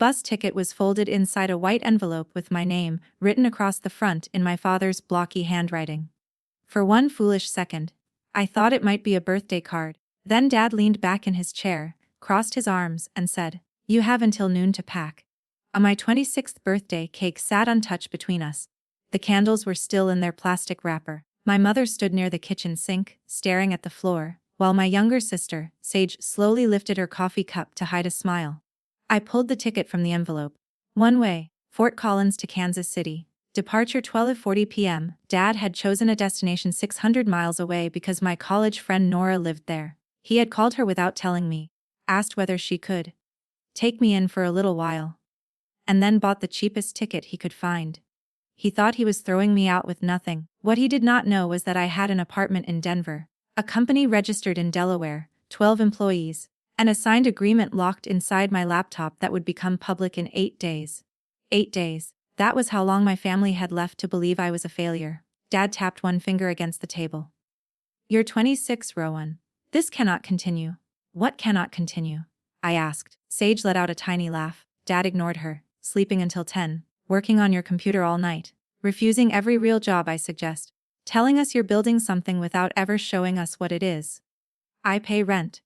bus ticket was folded inside a white envelope with my name written across the front in my father's blocky handwriting. For one foolish second, I thought it might be a birthday card. Then Dad leaned back in his chair, crossed his arms, and said, "You have until noon to pack." On my 26th birthday, cake sat untouched between us. The candles were still in their plastic wrapper. My mother stood near the kitchen sink, staring at the floor, while my younger sister, Sage, slowly lifted her coffee cup to hide a smile. I pulled the ticket from the envelope. One way, Fort Collins to Kansas City. Departure 12:40 p.m. Dad had chosen a destination 600 miles away because my college friend Nora lived there. He had called her without telling me, asked whether she could take me in for a little while, and then bought the cheapest ticket he could find. He thought he was throwing me out with nothing. What he did not know was that I had an apartment in Denver, a company registered in Delaware, 12 employees, and a signed agreement locked inside my laptop that would become public in 8 days. 8 days. That was how long my family had left to believe I was a failure. Dad tapped one finger against the table. "You're 26, Rowan. This cannot continue." "What cannot continue?" I asked. Sage let out a tiny laugh. Dad ignored her. "Sleeping until 10, working on your computer all night, refusing every real job I suggest, telling us you're building something without ever showing us what it is. I pay rent.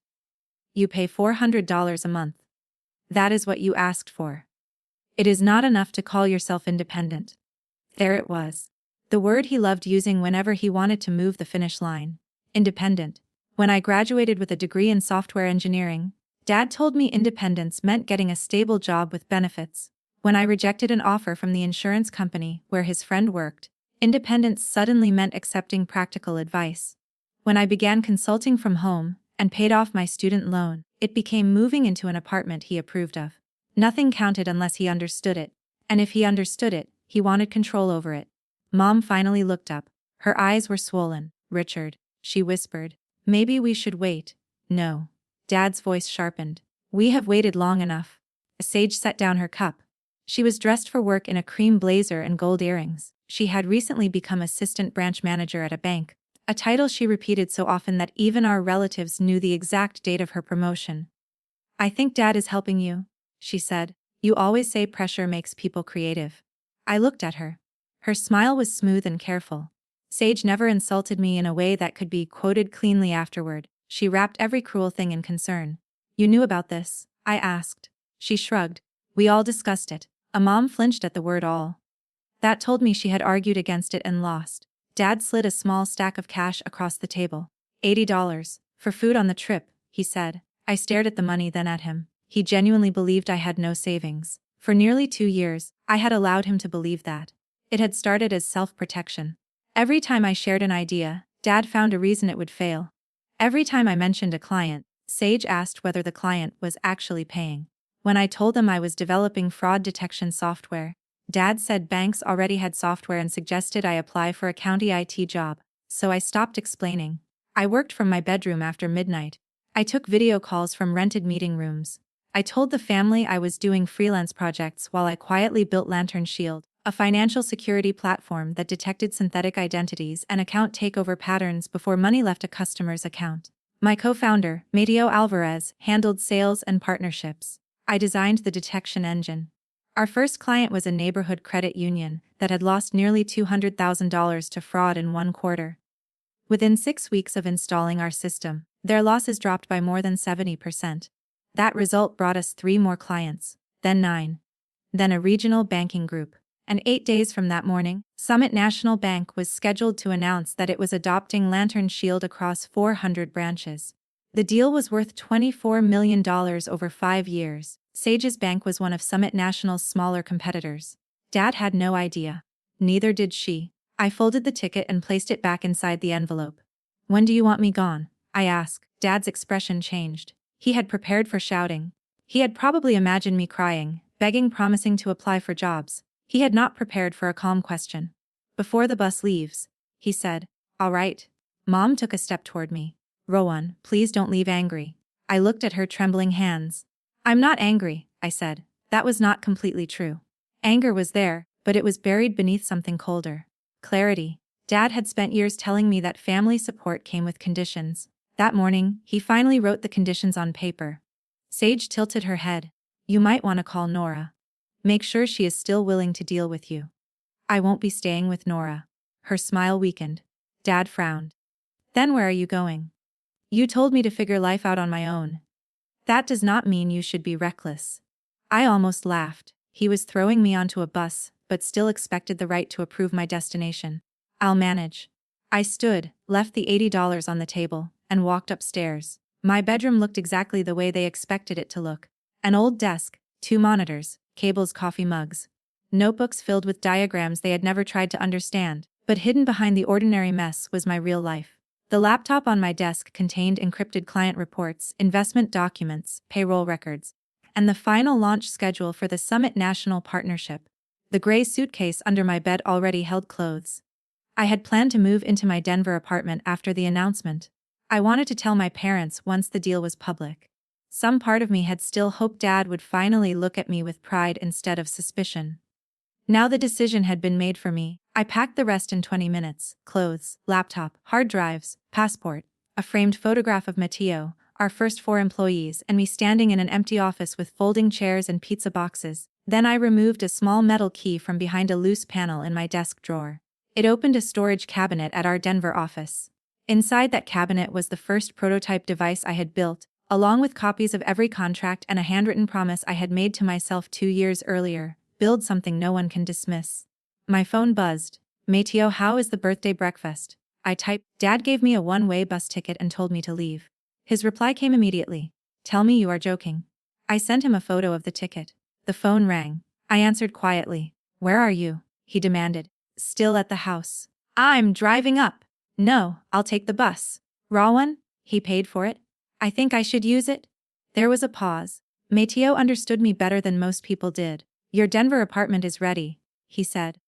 You pay $400 a month. That is what you asked for. It is not enough to call yourself independent." There it was. The word he loved using whenever he wanted to move the finish line. Independent. When I graduated with a degree in software engineering, Dad told me independence meant getting a stable job with benefits. When I rejected an offer from the insurance company where his friend worked, independence suddenly meant accepting practical advice. When I began consulting from home and paid off my student loan, it became moving into an apartment he approved of. Nothing counted unless he understood it, and if he understood it, he wanted control over it. Mom finally looked up. Her eyes were swollen. "Richard," she whispered, "maybe we should wait." "No." Dad's voice sharpened. "We have waited long enough." Sage set down her cup. She was dressed for work in a cream blazer and gold earrings. She had recently become assistant branch manager at a bank, a title she repeated so often that even our relatives knew the exact date of her promotion. "I think Dad is helping you," she said. "You always say pressure makes people creative." I looked at her. Her smile was smooth and careful. Sage never insulted me in a way that could be quoted cleanly afterward. She wrapped every cruel thing in concern. "You knew about this?" I asked. She shrugged. "We all discussed it." A mom flinched at the word all. That told me she had argued against it and lost. Dad slid a small stack of cash across the table. $80. "For food on the trip," he said. I stared at the money, then at him. He genuinely believed I had no savings. For nearly 2 years, I had allowed him to believe that. It had started as self-protection. Every time I shared an idea, Dad found a reason it would fail. Every time I mentioned a client, Sage asked whether the client was actually paying. When I told them I was developing fraud detection software, Dad said banks already had software and suggested I apply for a county IT job. So I stopped explaining. I worked from my bedroom after midnight. I took video calls from rented meeting rooms. I told the family I was doing freelance projects while I quietly built Lantern Shield, a financial security platform that detected synthetic identities and account takeover patterns before money left a customer's account. My co-founder, Mateo Alvarez, handled sales and partnerships. I designed the detection engine. Our first client was a neighborhood credit union that had lost nearly $200,000 to fraud in 1 quarter. Within 6 weeks of installing our system, their losses dropped by more than 70%. That result brought us 3 more clients, then 9. Then a regional banking group. And 8 days from that morning, Summit National Bank was scheduled to announce that it was adopting Lantern Shield across 400 branches. The deal was worth $24 million over 5 years. Sage's bank was one of Summit National's smaller competitors. Dad had no idea. Neither did she. I folded the ticket and placed it back inside the envelope. "When do you want me gone?" I asked. Dad's expression changed. He had prepared for shouting. He had probably imagined me crying, begging, promising to apply for jobs. He had not prepared for a calm question. "Before the bus leaves," he said. "All right." Mom took a step toward me. "Rowan, please don't leave angry." I looked at her trembling hands. "I'm not angry," I said. That was not completely true. Anger was there, but it was buried beneath something colder. Clarity. Dad had spent years telling me that family support came with conditions. That morning, he finally wrote the conditions on paper. Sage tilted her head. You might want to call Nora. Make sure she is still willing to deal with you. I won't be staying with Nora. Her smile weakened. Dad frowned. Then where are you going? You told me to figure life out on my own. That does not mean you should be reckless. I almost laughed. He was throwing me onto a bus, but still expected the right to approve my destination. I'll manage. I stood, left the $80 on the table, and walked upstairs. My bedroom looked exactly the way they expected it to look. An old desk, 2 monitors, cables, coffee mugs. Notebooks filled with diagrams they had never tried to understand, but hidden behind the ordinary mess was my real life. The laptop on my desk contained encrypted client reports, investment documents, payroll records, and the final launch schedule for the Summit National Partnership. The gray suitcase under my bed already held clothes. I had planned to move into my Denver apartment after the announcement. I wanted to tell my parents once the deal was public. Some part of me had still hoped Dad would finally look at me with pride instead of suspicion. Now the decision had been made for me. I packed the rest in 20 minutes: clothes, laptop, hard drives, passport, a framed photograph of Matteo, our first 4 employees, and me standing in an empty office with folding chairs and pizza boxes. Then I removed a small metal key from behind a loose panel in my desk drawer. It opened a storage cabinet at our Denver office. Inside that cabinet was the first prototype device I had built, along with copies of every contract and a handwritten promise I had made to myself 2 years earlier: build something no one can dismiss. My phone buzzed. Matteo, how is the birthday breakfast? I typed. Dad gave me a one-way bus ticket and told me to leave. His reply came immediately. Tell me you are joking. I sent him a photo of the ticket. The phone rang. I answered quietly. Where are you? He demanded. Still at the house. I'm driving up. No, I'll take the bus. Rowan? He paid for it? I think I should use it? There was a pause. Matteo understood me better than most people did. Your Denver apartment is ready, he said.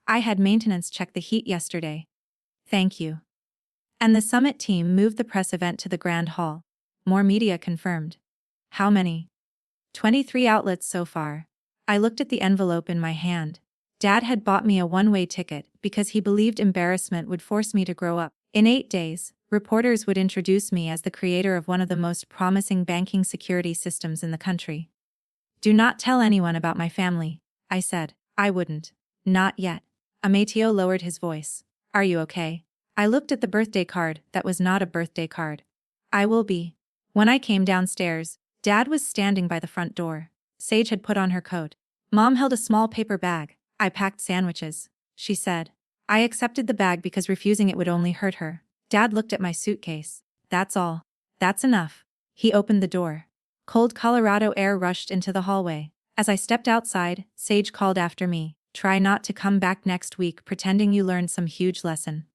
I had maintenance check the heat yesterday. Thank you. And the Summit team moved the press event to the Grand Hall. More media confirmed. How many? 23 outlets so far. I looked at the envelope in my hand. Dad had bought me a one-way ticket because he believed embarrassment would force me to grow up. In 8 days, reporters would introduce me as the creator of one of the most promising banking security systems in the country. Do not tell anyone about my family, I said. I wouldn't. Not yet. Matteo lowered his voice. Are you okay? I looked at the birthday card that was not a birthday card. I will be. When I came downstairs, Dad was standing by the front door. Sage had put on her coat. Mom held a small paper bag. I packed sandwiches, she said. I accepted the bag because refusing it would only hurt her. Dad looked at my suitcase. That's all. That's enough. He opened the door. Cold Colorado air rushed into the hallway. As I stepped outside, Sage called after me. Try not to come back next week pretending you learned some huge lesson.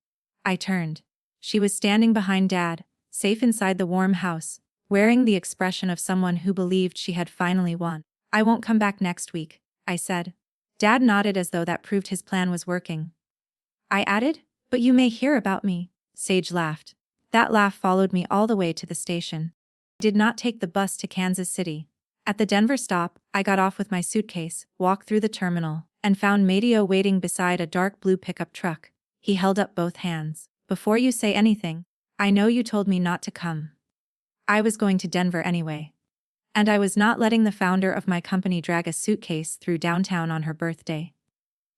I turned. She was standing behind Dad, safe inside the warm house, wearing the expression of someone who believed she had finally won. I won't come back next week, I said. Dad nodded as though that proved his plan was working. I added, but you may hear about me. Sage laughed. That laugh followed me all the way to the station. I did not take the bus to Kansas City. At the Denver stop, I got off with my suitcase, walked through the terminal, and found Matteo waiting beside a dark blue pickup truck. He held up both hands. Before you say anything, I know you told me not to come. I was going to Denver anyway. And I was not letting the founder of my company drag a suitcase through downtown on her birthday.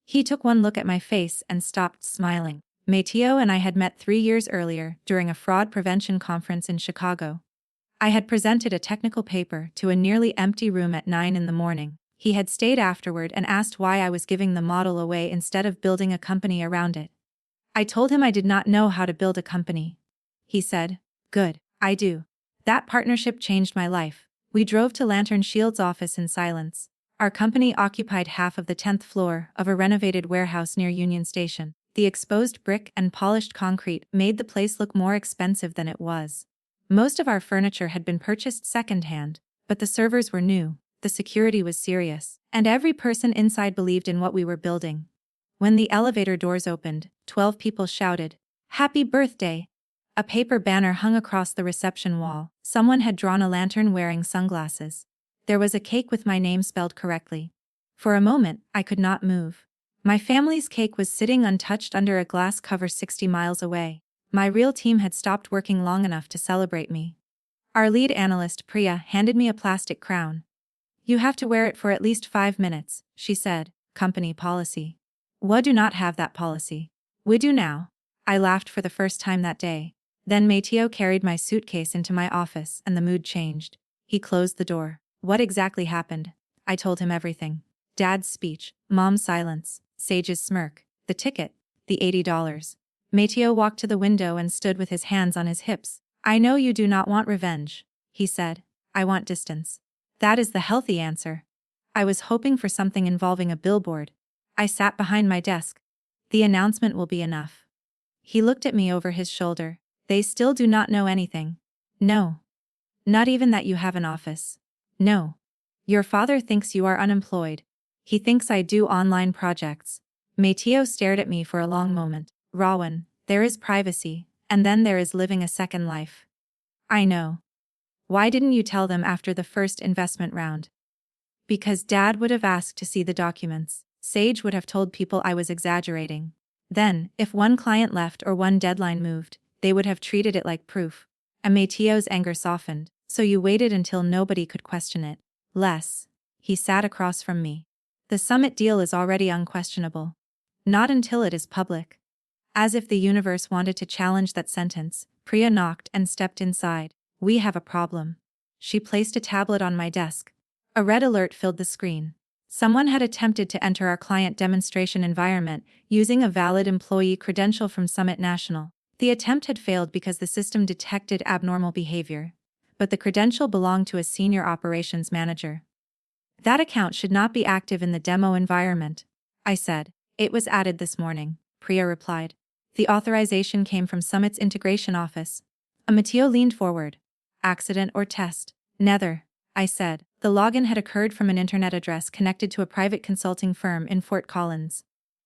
He took one look at my face and stopped smiling. Matteo and I had met 3 years earlier during a fraud prevention conference in Chicago. I had presented a technical paper to a nearly empty room at 9 in the morning. He had stayed afterward and asked why I was giving the model away instead of building a company around it. I told him I did not know how to build a company. He said, Good, I do. That partnership changed my life. We drove to Lantern Shield's office in silence. Our company occupied half of the 10th floor of a renovated warehouse near Union Station. The exposed brick and polished concrete made the place look more expensive than it was. Most of our furniture had been purchased secondhand, but the servers were new, the security was serious, and every person inside believed in what we were building. When the elevator doors opened, 12 people shouted, Happy birthday! A paper banner hung across the reception wall. Someone had drawn a lantern wearing sunglasses. There was a cake with my name spelled correctly. For a moment, I could not move. My family's cake was sitting untouched under a glass cover 60 miles away. My real team had stopped working long enough to celebrate me. Our lead analyst, Priya, handed me a plastic crown. You have to wear it for at least 5 minutes, she said. Company policy. We do not have that policy. We do now. I laughed for the first time that day. Then Mateo carried my suitcase into my office and the mood changed. He closed the door. What exactly happened? I told him everything. Dad's speech, Mom's silence, Sage's smirk, the ticket, the $80. Mateo walked to the window and stood with his hands on his hips. I know you do not want revenge, he said. I want distance. That is the healthy answer. I was hoping for something involving a billboard. I sat behind my desk. The announcement will be enough. He looked at me over his shoulder. They still do not know anything. No. Not even that you have an office. No. Your father thinks you are unemployed. He thinks I do online projects. Mateo stared at me for a long moment. Rowan, there is privacy, and then there is living a second life. I know. Why didn't you tell them after the first investment round? Because Dad would have asked to see the documents. Sage would have told people I was exaggerating. Then, if one client left or one deadline moved, they would have treated it like proof. And Mateo's anger softened, so you waited until nobody could question it. Les. He sat across from me. The summit deal is already unquestionable. Not until it is public. As if the universe wanted to challenge that sentence, Priya knocked and stepped inside. We have a problem. She placed a tablet on my desk. A red alert filled the screen. Someone had attempted to enter our client demonstration environment using a valid employee credential from Summit National. The attempt had failed because the system detected abnormal behavior. But the credential belonged to a senior operations manager. That account should not be active in the demo environment, I said. It was added this morning, Priya replied. The authorization came from Summit's integration office. Mateo leaned forward. Accident or test? Neither, I said. The login had occurred from an internet address connected to a private consulting firm in Fort Collins.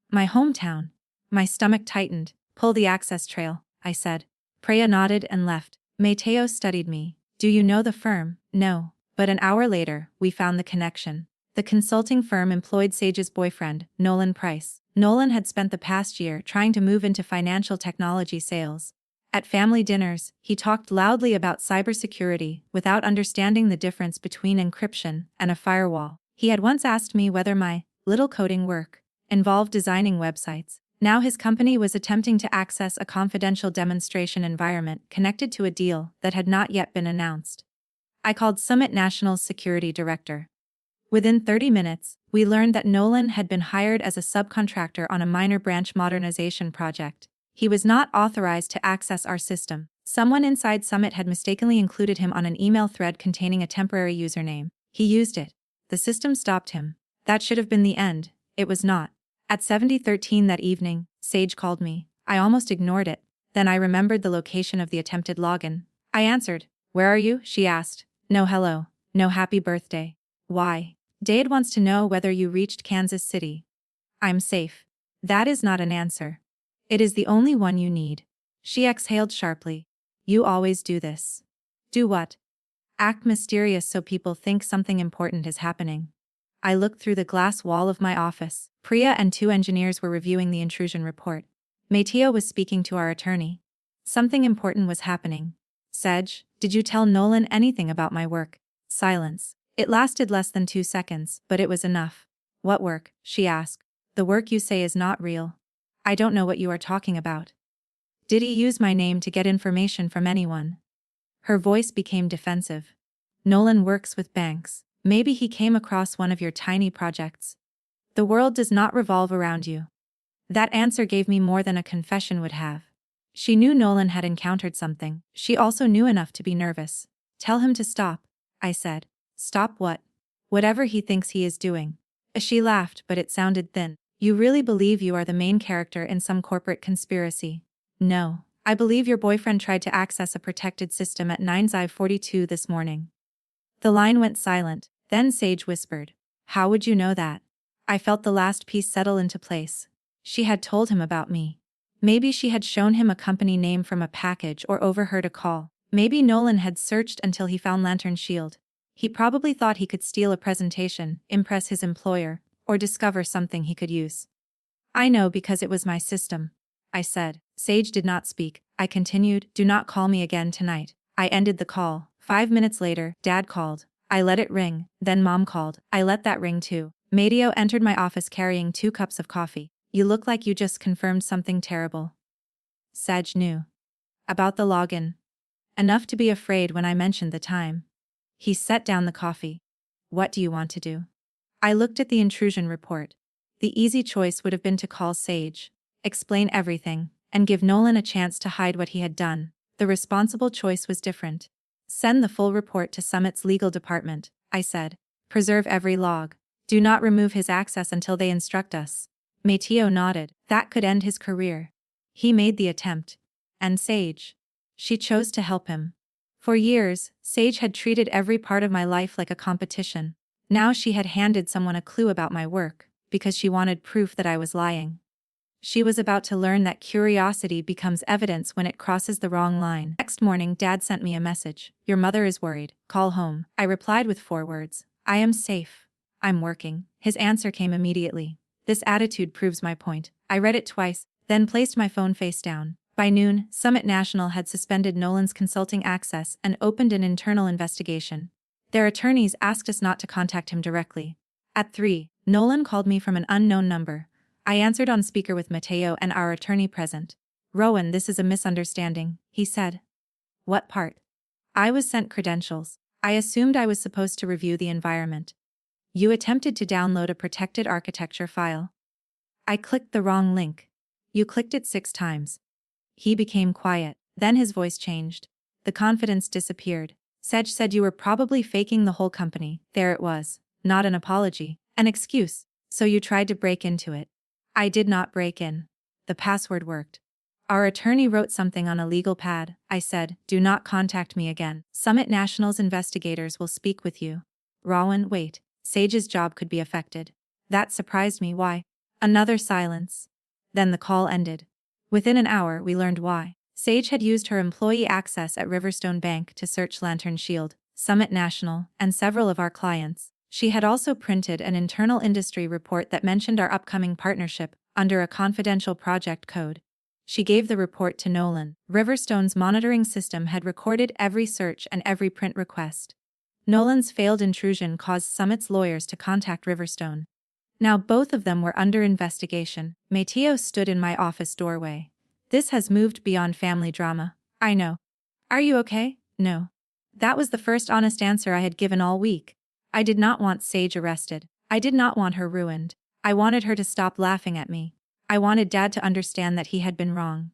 My hometown. My stomach tightened. Pull the access trail, I said. Priya nodded and left. Mateo studied me. Do you know the firm? No. But an hour later, we found the connection. The consulting firm employed Sage's boyfriend, Nolan Price. Nolan had spent the past year trying to move into financial technology sales. At family dinners, he talked loudly about cybersecurity without understanding the difference between encryption and a firewall. He had once asked me whether my little coding work involved designing websites. Now his company was attempting to access a confidential demonstration environment connected to a deal that had not yet been announced. I called Summit National's security director. Within 30 minutes, we learned that Nolan had been hired as a subcontractor on a minor branch modernization project. He was not authorized to access our system. Someone inside Summit had mistakenly included him on an email thread containing a temporary username. He used it. The system stopped him. That should have been the end. It was not. At 7013 that evening, Sage called me. I almost ignored it. Then I remembered the location of the attempted login. I answered. Where are you? She asked. No hello. No happy birthday. Why? Dade wants to know whether you reached Kansas City. I'm safe. That is not an answer. It is the only one you need. She exhaled sharply. You always do this. Do what? Act mysterious so people think something important is happening. I looked through the glass wall of my office. Priya and 2 engineers were reviewing the intrusion report. Mateo was speaking to our attorney. Something important was happening. Sage, did you tell Nolan anything about my work? Silence. It lasted less than 2 seconds, but it was enough. What work? She asked. The work you say is not real. I don't know what you are talking about. Did he use my name to get information from anyone? Her voice became defensive. Nolan works with banks. Maybe he came across one of your tiny projects. The world does not revolve around you. That answer gave me more than a confession would have. She knew Nolan had encountered something. She also knew enough to be nervous. Tell him to stop, I said. Stop what? Whatever he thinks he is doing. She laughed, but it sounded thin. You really believe you are the main character in some corporate conspiracy? No. I believe your boyfriend tried to access a protected system at 9:42 this morning. The line went silent. Then Sage whispered. How would you know that? I felt the last piece settle into place. She had told him about me. Maybe she had shown him a company name from a package or overheard a call. Maybe Nolan had searched until he found Lantern Shield. He probably thought he could steal a presentation, impress his employer, or discover something he could use. I know because it was my system, I said. Sage did not speak. I continued, do not call me again tonight. I ended the call. 5 minutes later, Dad called. I let it ring, then Mom called. I let that ring too. Mateo entered my office carrying 2 cups of coffee. You look like you just confirmed something terrible. Sage knew about the login. Enough to be afraid when I mentioned the time. He set down the coffee. What do you want to do? I looked at the intrusion report. The easy choice would have been to call Sage, explain everything, and give Nolan a chance to hide what he had done. The responsible choice was different. Send the full report to Summit's legal department, I said. Preserve every log. Do not remove his access until they instruct us. Mateo nodded. That could end his career. He made the attempt. And Sage. She chose to help him. For years, Sage had treated every part of my life like a competition. Now she had handed someone a clue about my work, because she wanted proof that I was lying. She was about to learn that curiosity becomes evidence when it crosses the wrong line. Next morning, Dad sent me a message. Your mother is worried. Call home. I replied with 4 words. I am safe. I'm working. His answer came immediately. This attitude proves my point. I read it twice, then placed my phone face down. By noon, Summit National had suspended Nolan's consulting access and opened an internal investigation. Their attorneys asked us not to contact him directly. At 3, Nolan called me from an unknown number. I answered on speaker with Mateo and our attorney present. Rowan, this is a misunderstanding, he said. What part? I was sent credentials. I assumed I was supposed to review the environment. You attempted to download a protected architecture file. I clicked the wrong link. You clicked it 6 times. He became quiet, then his voice changed. The confidence disappeared. Sage said you were probably faking the whole company. There it was. Not an apology. An excuse. So you tried to break into it. I did not break in. The password worked. Our attorney wrote something on a legal pad. I said, do not contact me again. Summit National's investigators will speak with you. Rowan, wait. Sage's job could be affected. That surprised me. Why? Another silence. Then the call ended. Within an hour, we learned why. Sage had used her employee access at Riverstone Bank to search Lantern Shield, Summit National, and several of our clients. She had also printed an internal industry report that mentioned our upcoming partnership under a confidential project code. She gave the report to Nolan. Riverstone's monitoring system had recorded every search and every print request. Nolan's failed intrusion caused Summit's lawyers to contact Riverstone. Now both of them were under investigation. Mateo stood in my office doorway. This has moved beyond family drama. I know. Are you okay? No. That was the first honest answer I had given all week. I did not want Sage arrested. I did not want her ruined. I wanted her to stop laughing at me. I wanted Dad to understand that he had been wrong.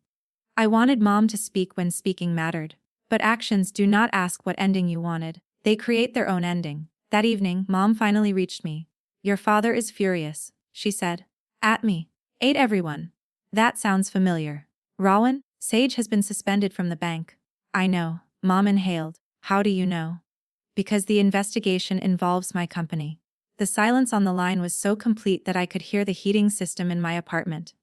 I wanted Mom to speak when speaking mattered. But actions do not ask what ending you wanted. They create their own ending. That evening, Mom finally reached me. Your father is furious, she said. At me. Ate everyone. That sounds familiar. Rowan, Sage has been suspended from the bank. I know. Mom inhaled. How do you know? Because the investigation involves my company. The silence on the line was so complete that I could hear the heating system in my apartment.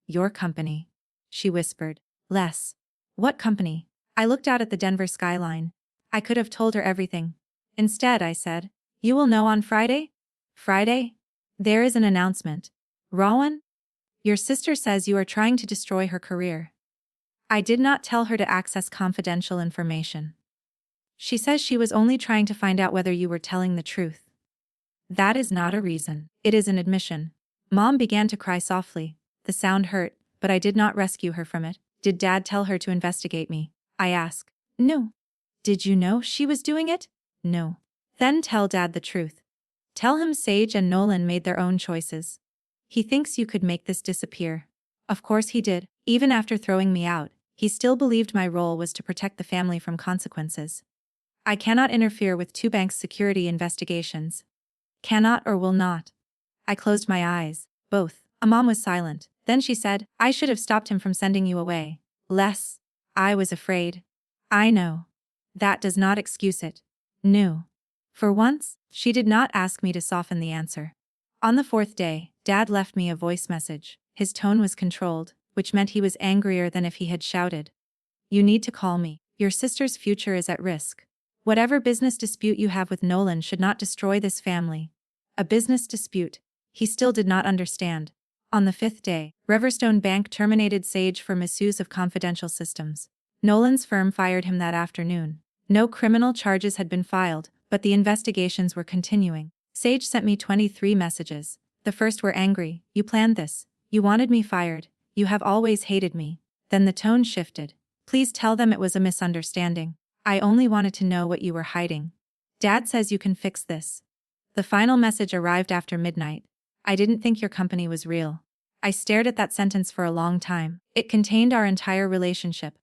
Your company, she whispered. Les. What company? I looked out at the Denver skyline. I could have told her everything. Instead, I said, you will know on Friday? Friday? There is an announcement. Rowan? Your sister says you are trying to destroy her career. I did not tell her to access confidential information. She says she was only trying to find out whether you were telling the truth. That is not a reason. It is an admission. Mom began to cry softly. The sound hurt, but I did not rescue her from it. Did Dad tell her to investigate me? I asked. No. Did you know she was doing it? No. Then tell Dad the truth. Tell him Sage and Nolan made their own choices. He thinks you could make this disappear. Of course he did. Even after throwing me out, he still believed my role was to protect the family from consequences. I cannot interfere with 2 banks' security investigations. Cannot or will not. I closed my eyes. Both. Mom was silent. Then she said, I should have stopped him from sending you away. Les. I was afraid. I know. That does not excuse it. No. For once, she did not ask me to soften the answer. On the 4th day, Dad left me a voice message. His tone was controlled, which meant he was angrier than if he had shouted. You need to call me. Your sister's future is at risk. Whatever business dispute you have with Nolan should not destroy this family. A business dispute. He still did not understand. On the 5th day, Riverstone Bank terminated Sage for misuse of confidential systems. Nolan's firm fired him that afternoon. No criminal charges had been filed, But the investigations were continuing. Sage sent me 23 messages. The first were angry. You planned this. You wanted me fired. You have always hated me. Then the tone shifted. Please tell them it was a misunderstanding. I only wanted to know what you were hiding. Dad says you can fix this. The final message arrived after midnight. I didn't think your company was real. I stared at that sentence for a long time. It contained our entire relationship.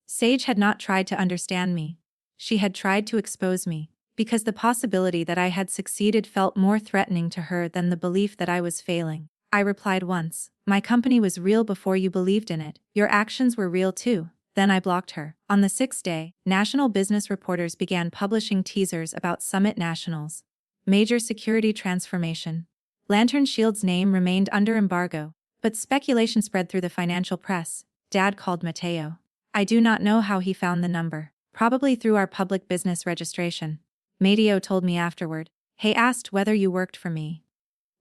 Sage had not tried to understand me. She had tried to expose me, because the possibility that I had succeeded felt more threatening to her than the belief that I was failing. I replied once, my company was real before you believed in it. Your actions were real too. Then I blocked her. On the sixth day, national business reporters began publishing teasers about Summit Nationals. Major security transformation. Lantern Shield's name remained under embargo, but speculation spread through the financial press. Dad called Mateo. I do not know how he found the number. Probably through our public business registration. Mateo told me afterward. He asked whether you worked for me.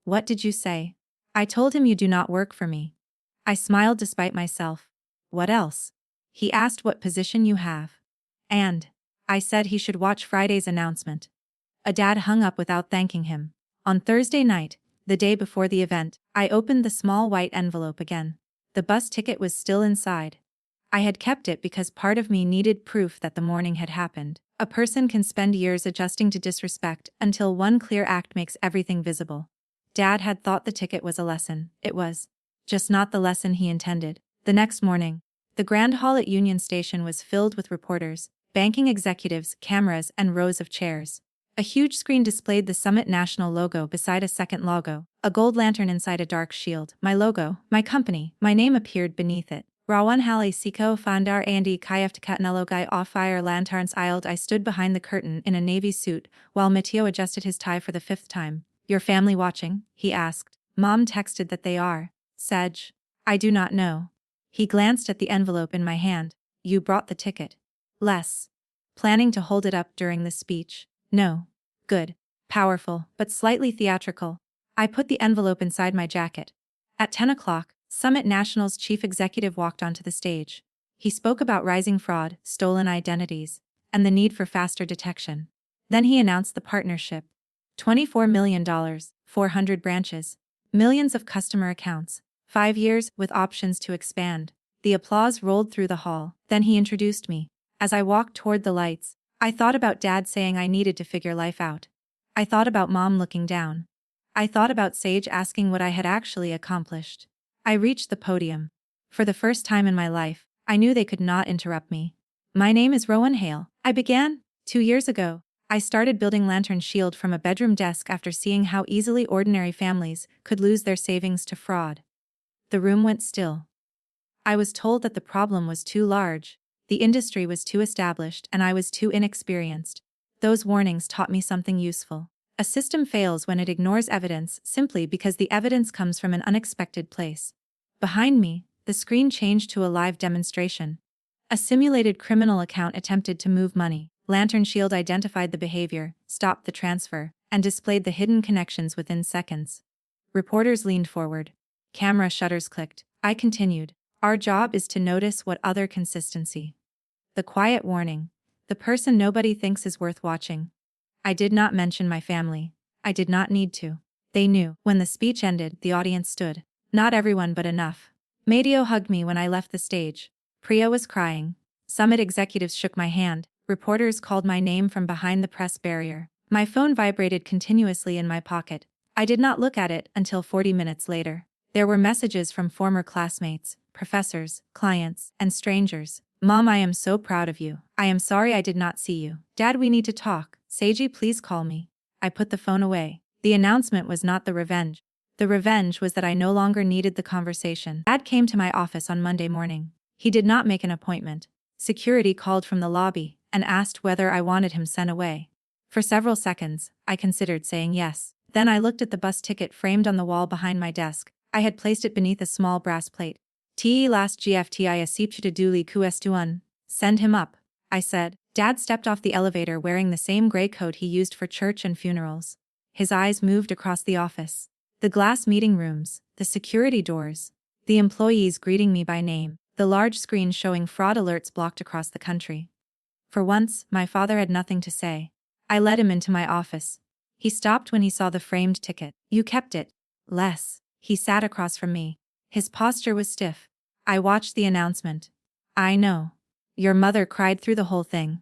What did you say? I told him you do not work for me. I smiled despite myself. What else? He asked what position you have. And I said he should watch Friday's announcement. Dad hung up without thanking him. On Thursday night, the day before the event, I opened the small white envelope again. The bus ticket was still inside. I had kept it because part of me needed proof that the morning had happened. A person can spend years adjusting to disrespect until one clear act makes everything visible. Dad had thought the ticket was a lesson. It was. Just not the lesson he intended. The next morning, the Grand Hall at Union Station was filled with reporters, banking executives, cameras, and rows of chairs. A huge screen displayed the Summit National logo beside a second logo, a gold lantern inside a dark shield. My logo, my company, my name appeared beneath it. Rowan Halley Siko Fandar Andy Kayeftakatnelo Guy Off Fire Lantarns Isled. I stood behind the curtain in a navy suit while Mateo adjusted his tie for the 5th time. Your family watching? He asked. Mom texted that they are. Sage. I do not know. He glanced at the envelope in my hand. You brought the ticket. Less. Planning to hold it up during the speech. No. Good. Powerful, but slightly theatrical. I put the envelope inside my jacket. At 10 o'clock, Summit National's chief executive walked onto the stage. He spoke about rising fraud, stolen identities, and the need for faster detection. Then he announced the partnership. $24 million, 400 branches, millions of customer accounts, 5 years with options to expand. The applause rolled through the hall. Then he introduced me. As I walked toward the lights, I thought about Dad saying I needed to figure life out. I thought about Mom looking down. I thought about Sage asking what I had actually accomplished. I reached the podium. For the first time in my life, I knew they could not interrupt me. My name is Rowan Hale. I began. 2 years ago, I started building Lantern Shield from a bedroom desk after seeing how easily ordinary families could lose their savings to fraud. The room went still. I was told that the problem was too large, the industry was too established, and I was too inexperienced. Those warnings taught me something useful. A system fails when it ignores evidence simply because the evidence comes from an unexpected place. Behind me, the screen changed to a live demonstration. A simulated criminal account attempted to move money. Lantern Shield identified the behavior, stopped the transfer, and displayed the hidden connections within seconds. Reporters leaned forward. Camera shutters clicked. I continued. Our job is to notice what other consistency. The quiet warning. The person nobody thinks is worth watching. I did not mention my family. I did not need to. They knew. When the speech ended, the audience stood. Not everyone, but enough. Mateo hugged me when I left the stage. Priya was crying. Summit executives shook my hand. Reporters called my name from behind the press barrier. My phone vibrated continuously in my pocket. I did not look at it until 40 minutes later. There were messages from former classmates, professors, clients, and strangers. Mom, I am so proud of you. I am sorry I did not see you. Dad, we need to talk. Seiji, please call me. I put the phone away. The announcement was not the revenge. The revenge was that I no longer needed the conversation. Dad came to my office on Monday morning. He did not make an appointment. Security called from the lobby and asked whether I wanted him sent away. For several seconds, I considered saying yes. Then I looked at the bus ticket framed on the wall behind my desk. I had placed it beneath a small brass plate. Te last GFTI asipchita duli kuestuan. Send him up, I said. Dad stepped off the elevator wearing the same gray coat he used for church and funerals. His eyes moved across the office. The glass meeting rooms, the security doors, the employees greeting me by name, the large screen showing fraud alerts blocked across the country. For once, my father had nothing to say. I led him into my office. He stopped when he saw the framed ticket. You kept it. Les. He sat across from me. His posture was stiff. I watched the announcement. I know. Your mother cried through the whole thing.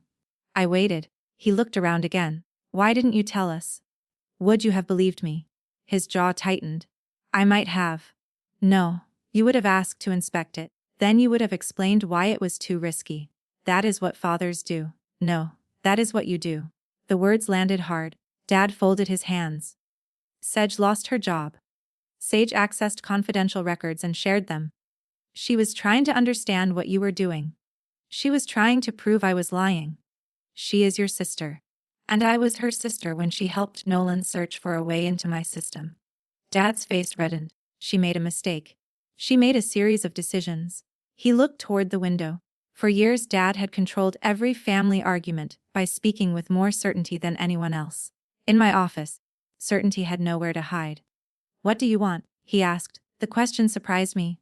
I waited. He looked around again. Why didn't you tell us? Would you have believed me? His jaw tightened. I might have. No. You would have asked to inspect it. Then you would have explained why it was too risky. That is what fathers do. No. That is what you do. The words landed hard. Dad folded his hands. Sedge lost her job. Sage accessed confidential records and shared them. She was trying to understand what you were doing. She was trying to prove I was lying. She is your sister. And I was her sister when she helped Nolan search for a way into my system. Dad's face reddened. She made a mistake. She made a series of decisions. He looked toward the window. For years Dad had controlled every family argument by speaking with more certainty than anyone else. In my office, certainty had nowhere to hide. What do you want? He asked. The question surprised me.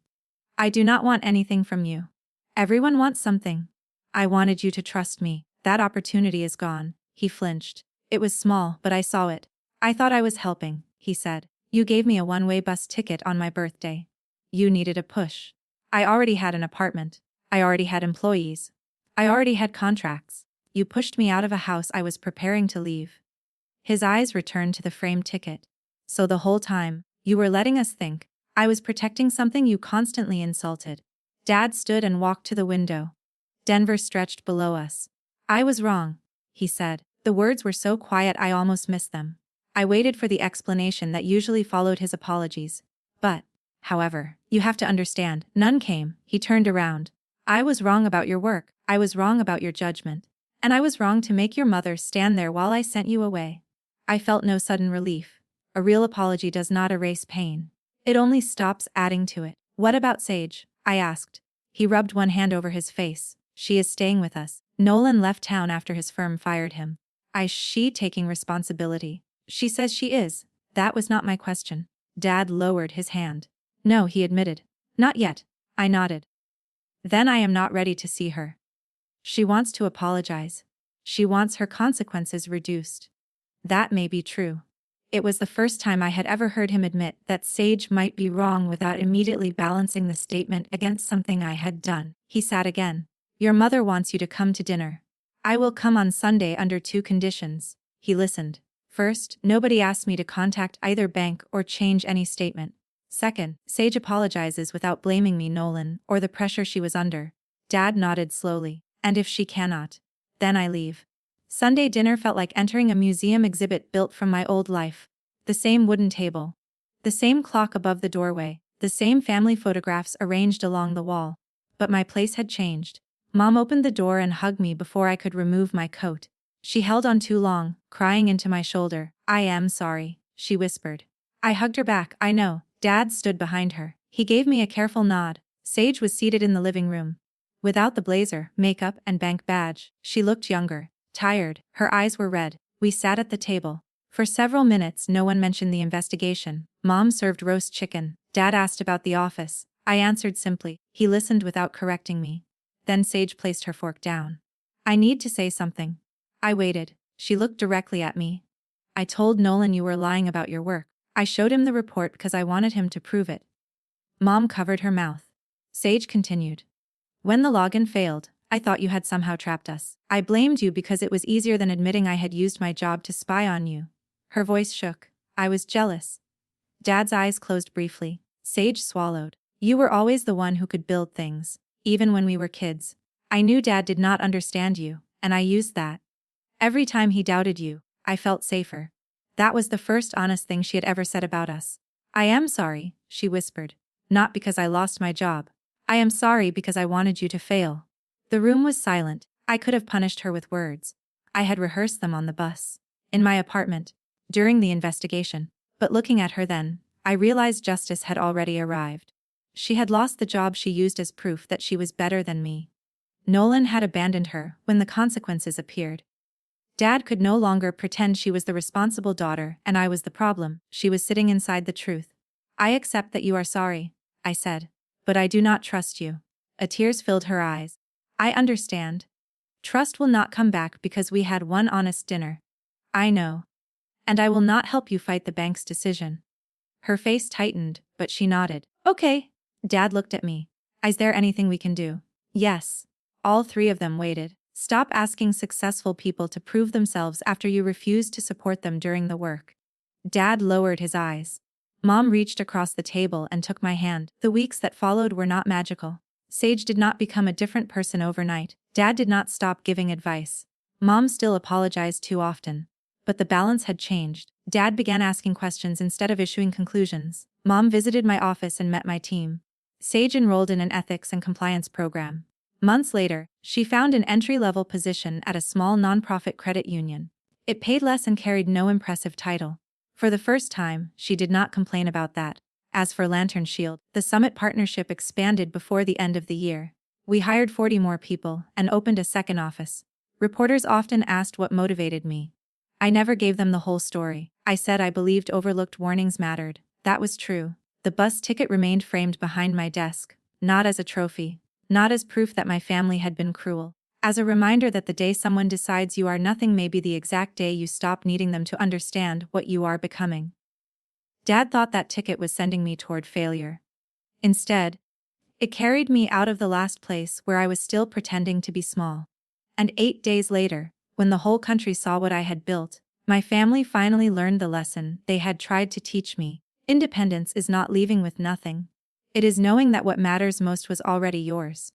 I do not want anything from you. Everyone wants something. I wanted you to trust me. That opportunity is gone. He flinched. It was small, but I saw it. I thought I was helping, he said. You gave me a one-way bus ticket on my birthday. You needed a push. I already had an apartment. I already had employees. I already had contracts. You pushed me out of a house I was preparing to leave. His eyes returned to the framed ticket. So the whole time, you were letting us think I was protecting something you constantly insulted. Dad stood and walked to the window. Denver stretched below us. I was wrong, he said. The words were so quiet I almost missed them. I waited for the explanation that usually followed his apologies. But, however, you have to understand, none came. He turned around. I was wrong about your work. I was wrong about your judgment. And I was wrong to make your mother stand there while I sent you away. I felt no sudden relief. A real apology does not erase pain. It only stops adding to it. What about Sage? I asked. He rubbed one hand over his face. She is staying with us. Nolan left town after his firm fired him. She taking responsibility. She says she is. That was not my question. Dad lowered his hand. No, he admitted. Not yet. I nodded. Then I am not ready to see her. She wants to apologize. She wants her consequences reduced. That may be true. It was the first time I had ever heard him admit that Sage might be wrong without immediately balancing the statement against something I had done. He sat again. Your mother wants you to come to dinner. I will come on Sunday under 2 conditions. He listened. First, nobody asked me to contact either bank or change any statement. Second, Sage apologizes without blaming me, Nolan, or the pressure she was under. Dad nodded slowly. And if she cannot, then I leave. Sunday dinner felt like entering a museum exhibit built from my old life. The same wooden table. The same clock above the doorway. The same family photographs arranged along the wall. But my place had changed. Mom opened the door and hugged me before I could remove my coat. She held on too long, crying into my shoulder. I am sorry, she whispered. I hugged her back. I know. Dad stood behind her. He gave me a careful nod. Sage was seated in the living room. Without the blazer, makeup, and bank badge, she looked younger, tired. Her eyes were red. We sat at the table. For several minutes no one mentioned the investigation. Mom served roast chicken. Dad asked about the office. I answered simply. He listened without correcting me. Then Sage placed her fork down. I need to say something. I waited. She looked directly at me. I told Nolan you were lying about your work. I showed him the report because I wanted him to prove it. Mom covered her mouth. Sage continued. When the login failed, I thought you had somehow trapped us. I blamed you because it was easier than admitting I had used my job to spy on you. Her voice shook. I was jealous. Dad's eyes closed briefly. Sage swallowed. You were always the one who could build things, even when we were kids. I knew Dad did not understand you, and I used that. Every time he doubted you, I felt safer. That was the first honest thing she had ever said about us. I am sorry, she whispered. Not because I lost my job. I am sorry because I wanted you to fail. The room was silent. I could have punished her with words. I had rehearsed them on the bus. In my apartment. During the investigation. But looking at her then, I realized justice had already arrived. She had lost the job she used as proof that she was better than me. Nolan had abandoned her when the consequences appeared. Dad could no longer pretend she was the responsible daughter and I was the problem. She was sitting inside the truth. I accept that you are sorry, I said. But I do not trust you. A tears filled her eyes. I understand. Trust will not come back because we had one honest dinner. I know. And I will not help you fight the bank's decision. Her face tightened, but she nodded. Okay. Dad looked at me. Is there anything we can do? Yes. All three of them waited. Stop asking successful people to prove themselves after you refuse to support them during the work. Dad lowered his eyes. Mom reached across the table and took my hand. The weeks that followed were not magical. Sage did not become a different person overnight. Dad did not stop giving advice. Mom still apologized too often. But the balance had changed. Dad began asking questions instead of issuing conclusions. Mom visited my office and met my team. Sage enrolled in an ethics and compliance program. Months later, she found an entry-level position at a small nonprofit credit union. It paid less and carried no impressive title. For the first time, she did not complain about that. As for Lantern Shield, the Summit partnership expanded before the end of the year. We hired 40 more people and opened a second office. Reporters often asked what motivated me. I never gave them the whole story. I said I believed overlooked warnings mattered. That was true. The bus ticket remained framed behind my desk, not as a trophy, not as proof that my family had been cruel, as a reminder that the day someone decides you are nothing may be the exact day you stop needing them to understand what you are becoming. Dad thought that ticket was sending me toward failure. Instead, it carried me out of the last place where I was still pretending to be small. And 8 days later, when the whole country saw what I had built, my family finally learned the lesson they had tried to teach me. Independence is not leaving with nothing. It is knowing that what matters most was already yours.